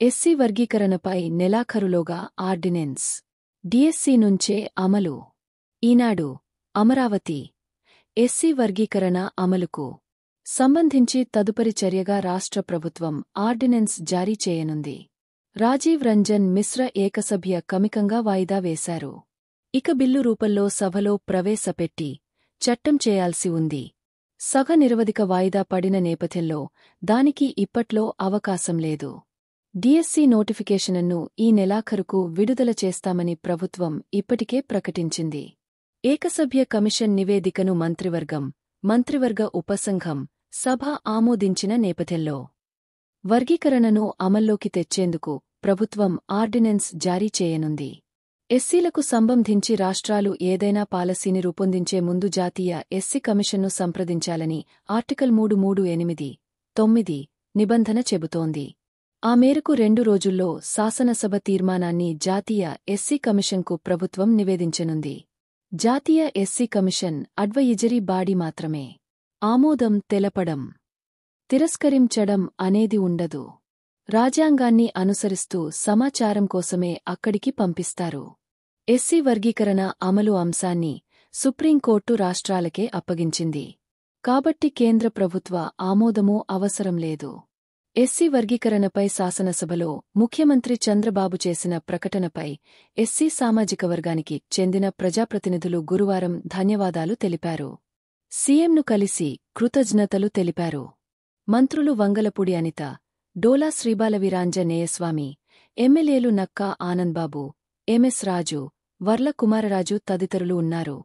SC వర్గీకరణపై నెలాఖరులోగా ordinance. DSC నుంచే అమలు. ఈనాడు. అమరావతి. ఎస్సీ వర్గీకరణ అమలుకు సంబంధించి తదుపరి చర్యగా రాష్ట్ర ప్రభుత్వం ఆర్డినెన్స్ జారీ చేయనుంది. రాజీవ్ రంజన్ మిశ్ర ఏకసభ్య కమికంగా వాయిదా వేశారు. ఇక బిల్లు రూపంలో సభలో ప్రవేశపెట్టి చట్టం చేయాల్సి ఉంది. సభ నిరవధిక వాయిదా పడిన నేపథ్యంలో దానికి ఇప్పట్లో అవకాశం లేదు. డిఎస్సి నోటిఫికేషన్ను ఈ నెలాఖరుకు విడుదల చేస్తామని ప్రభుత్వం ఇప్పటికే ప్రకటించింది. ఏకసభ్య కమిషన్ నివేదికను మంత్రివర్గ ఉపసంఘం సభ ఆమోదించిన నేపథ్యంలో వర్గీకరణను అమల్లోకి తెచ్చేందుకు ప్రభుత్వం ఆర్డినెన్స్ జారీ చేయనుంది. ఎస్సీలకు సంబంధించి రాష్ట్రాలు ఏదైనా పాలసీని రూపొందించే ముందు జాతీయ ఎస్సీ కమిషన్ను సంప్రదించాలని ఆర్టికల్ 338(9) నిబంధన చెబుతోంది. ఆ మేరకు 2 రోజుల్లో శాసనసభ తీర్మానాన్ని జాతీయ ఎస్సీ కమిషన్కు ప్రభుత్వం నివేదించనుంది. జాతీయ ఎస్సీ కమిషన్ అడ్వయిజరీ బాడీ మాత్రమే. ఆమోదం తెలపడం, తిరస్కరించడం అనేది ఉండదు. రాజ్యాంగాన్ని అనుసరిస్తూ సమాచారం కోసమే అక్కడికి పంపిస్తారు. ఎస్సీ వర్గీకరణ అమలు అంశాన్ని సుప్రీంకోర్టు రాష్ట్రాలకే అప్పగించింది. కాబట్టి కేంద్ర ప్రభుత్వ ఆమోదమూ అవసరం లేదు. ఎస్సీ వర్గీకరణపై శాసనసభలో ముఖ్యమంత్రి చంద్రబాబు చేసిన ప్రకటనపై ఎస్సీ సామాజిక వర్గానికి చెందిన ప్రజాప్రతినిధులు గురువారం ధన్యవాదాలు తెలిపారు. సీఎంను కలిసి కృతజ్ఞతలు తెలిపారు. మంత్రులు వంగలపూడి అనిత, డోలా శ్రీబాలవీరాంజనేయస్వామి, ఎమ్మెల్యేలు నక్కా ఆనంద్బాబు, ఎంఎస్ రాజు, వర్ల కుమారరాజు తదితరులు ఉన్నారు.